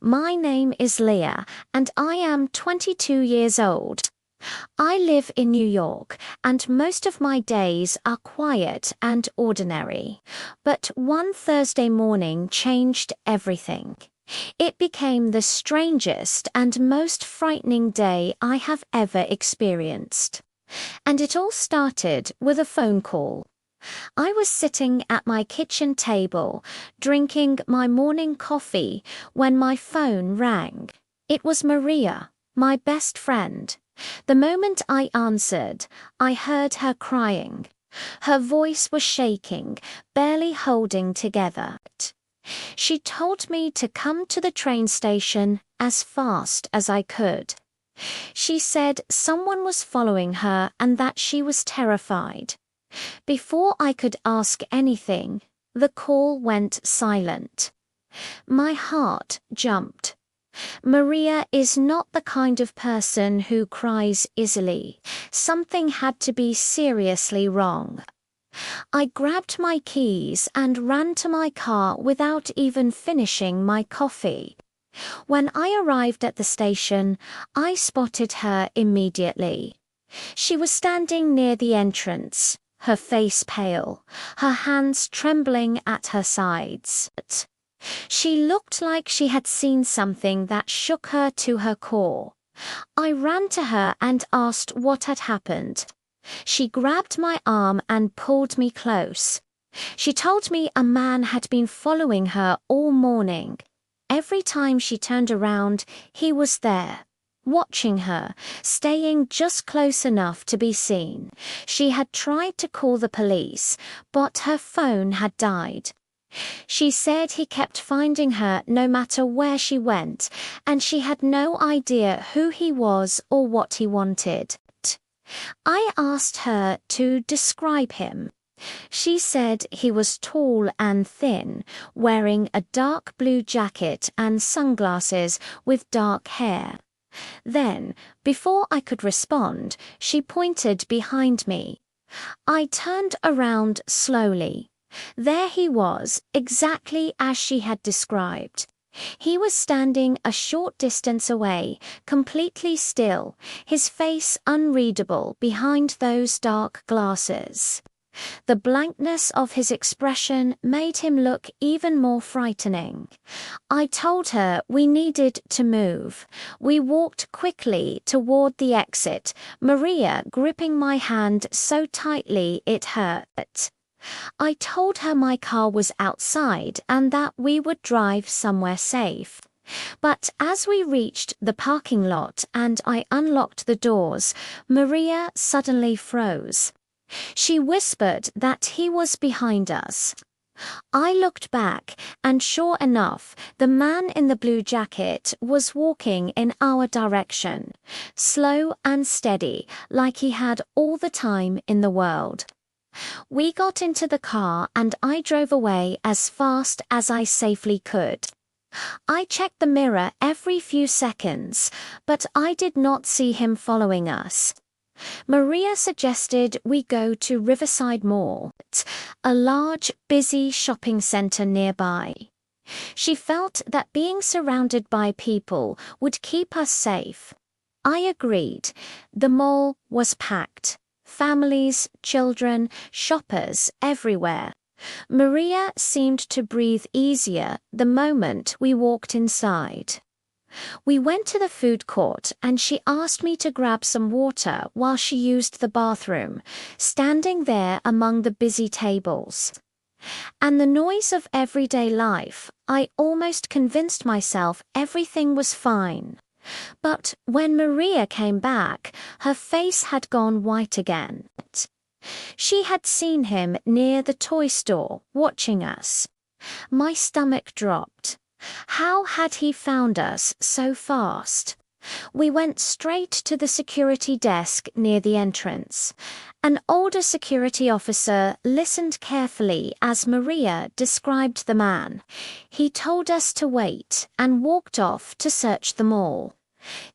My name is Leah, and I am 22 years old. I live in New York, and most of my days are quiet and ordinary. But one Thursday morning changed everything. It became the strangest and most frightening day I have ever experienced. And it all started with a phone call. I was sitting at my kitchen table, drinking my morning coffee, when my phone rang. It was Maria, my best friend. The moment I answered, I heard her crying. Her voice was shaking, barely holding together. She told me to come to the train station as fast as I could. She said someone was following her and that she was terrified. Before I could ask anything, the call went silent. My heart jumped. Maria is not the kind of person who cries easily. Something had to be seriously wrong. I grabbed my keys and ran to my car without even finishing my coffee. When I arrived at the station, I spotted her immediately. She was standing near the entrance, her face pale, her hands trembling at her sides. She looked like she had seen something that shook her to her core. I ran to her and asked what had happened. She grabbed my arm and pulled me close. She told me a man had been following her all morning. Every time she turned around, he was there, watching her, staying just close enough to be seen. She had tried to call the police, but her phone had died. She said he kept finding her no matter where she went, and she had no idea who he was or what he wanted. I asked her to describe him. She said he was tall and thin, wearing a dark blue jacket and sunglasses with dark hair. Then, before I could respond, she pointed behind me. I turned around slowly. There he was, exactly as she had described. He was standing a short distance away, completely still, his face unreadable behind those dark glasses. The blankness of his expression made him look even more frightening. I told her we needed to move. We walked quickly toward the exit, Maria gripping my hand so tightly it hurt. I told her my car was outside and that we would drive somewhere safe. But as we reached the parking lot and I unlocked the doors, Maria suddenly froze. She whispered that he was behind us. I looked back, and sure enough, the man in the blue jacket was walking in our direction, slow and steady, like he had all the time in the world. We got into the car and I drove away as fast as I safely could. I checked the mirror every few seconds, but I did not see him following us. Maria suggested we go to Riverside Mall, a large, busy shopping center nearby. She felt that being surrounded by people would keep us safe. I agreed. The mall was packed. Families, children, shoppers everywhere. Maria seemed to breathe easier the moment we walked inside. We went to the food court and she asked me to grab some water while she used the bathroom, standing there among the busy tables. And the noise of everyday life, I almost convinced myself everything was fine. But when Maria came back, her face had gone white again. She had seen him near the toy store, watching us. My stomach dropped. How had he found us so fast? We went straight to the security desk near the entrance. An older security officer listened carefully as Maria described the man. He told us to wait and walked off to search the mall.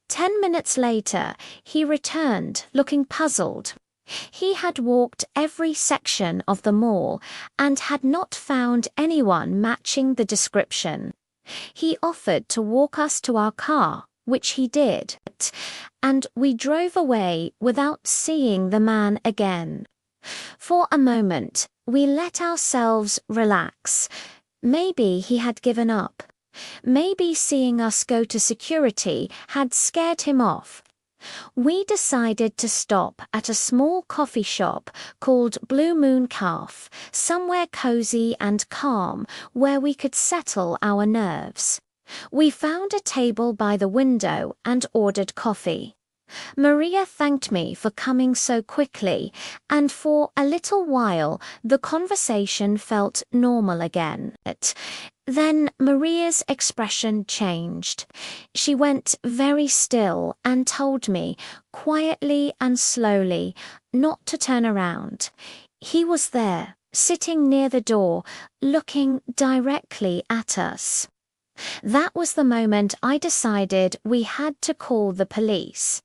10 minutes later, he returned, looking puzzled. He had walked every section of the mall and had not found anyone matching the description. He offered to walk us to our car, which he did, and we drove away without seeing the man again. For a moment, we let ourselves relax. Maybe he had given up. Maybe seeing us go to security had scared him off. We decided to stop at a small coffee shop called Blue Moon Calf, somewhere cozy and calm where we could settle our nerves. We found a table by the window and ordered coffee. Maria thanked me for coming so quickly, and for a little while the conversation felt normal again. Then Maria's expression changed. She went very still and told me, quietly and slowly, not to turn around. He was there, sitting near the door, looking directly at us. That was the moment I decided we had to call the police.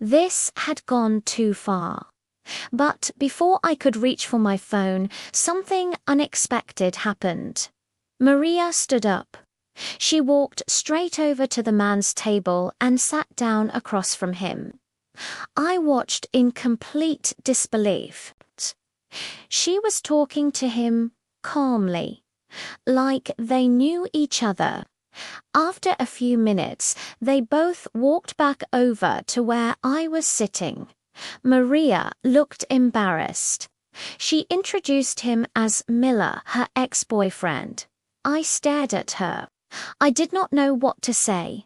This had gone too far. But before I could reach for my phone, something unexpected happened. Maria stood up. She walked straight over to the man's table and sat down across from him. I watched in complete disbelief. She was talking to him calmly, like they knew each other. After a few minutes, they both walked back over to where I was sitting. Maria looked embarrassed. She introduced him as Miller, her ex-boyfriend. I stared at her. I did not know what to say.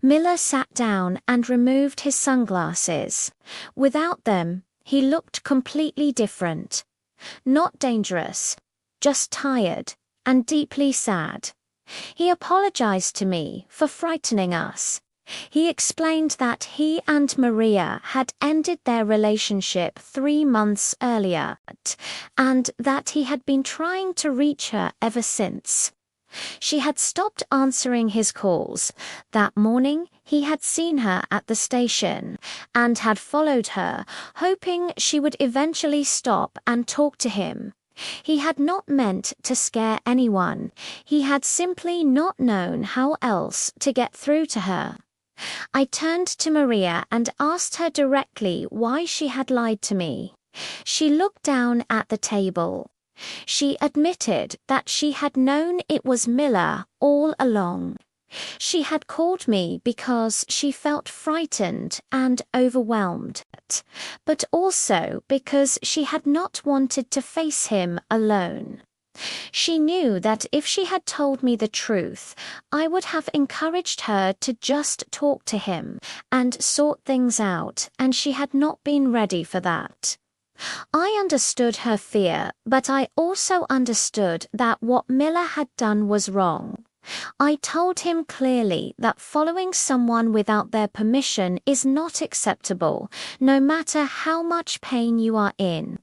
Miller sat down and removed his sunglasses. Without them, he looked completely different. Not dangerous, just tired and deeply sad. He apologized to me for frightening us. He explained that he and Maria had ended their relationship 3 months earlier, and that he had been trying to reach her ever since. She had stopped answering his calls. That morning, he had seen her at the station and had followed her, hoping she would eventually stop and talk to him. He had not meant to scare anyone. He had simply not known how else to get through to her. I turned to Maria and asked her directly why she had lied to me. She looked down at the table. She admitted that she had known it was Miller all along. She had called me because she felt frightened and overwhelmed, but also because she had not wanted to face him alone. She knew that if she had told me the truth, I would have encouraged her to just talk to him and sort things out, and she had not been ready for that. I understood her fear, but I also understood that what Miller had done was wrong. I told him clearly that following someone without their permission is not acceptable, no matter how much pain you are in.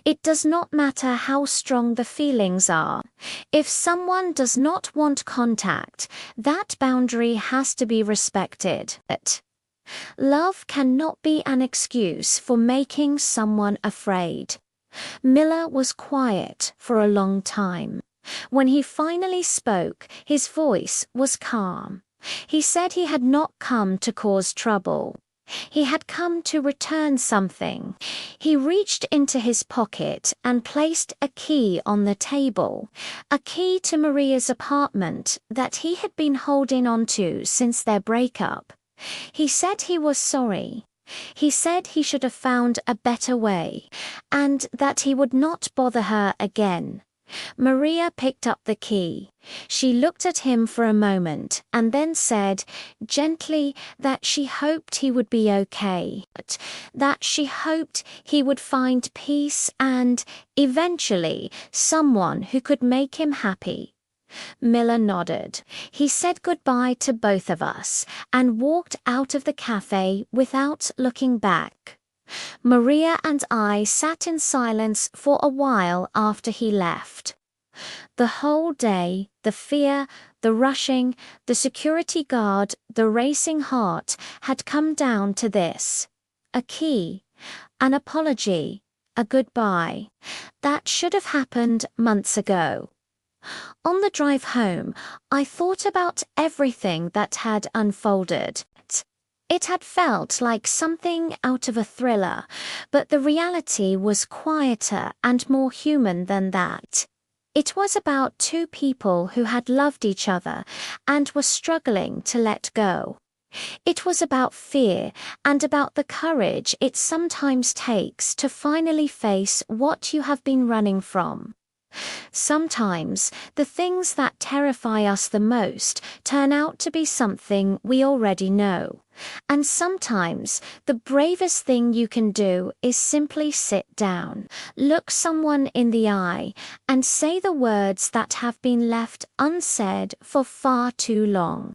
It does not matter how strong the feelings are. If someone does not want contact, that boundary has to be respected. Love cannot be an excuse for making someone afraid. Miller was quiet for a long time. When he finally spoke, his voice was calm. He said he had not come to cause trouble. He had come to return something. He reached into his pocket and placed a key on the table, a key to Maria's apartment that he had been holding on to since their breakup. He said he was sorry. He said he should have found a better way, and that he would not bother her again. Maria picked up the key. She looked at him for a moment and then said, gently, that she hoped he would be okay, that she hoped he would find peace and, eventually, someone who could make him happy. Miller nodded. He said goodbye to both of us and walked out of the cafe without looking back. Maria and I sat in silence for a while after he left. The whole day, the fear, the rushing, the security guard, the racing heart had come down to this: a key, an apology, a goodbye. That should have happened months ago. On the drive home, I thought about everything that had unfolded. It had felt like something out of a thriller, but the reality was quieter and more human than that. It was about two people who had loved each other and were struggling to let go. It was about fear and about the courage it sometimes takes to finally face what you have been running from. Sometimes the things that terrify us the most turn out to be something we already know. And sometimes the bravest thing you can do is simply sit down, look someone in the eye, and say the words that have been left unsaid for far too long.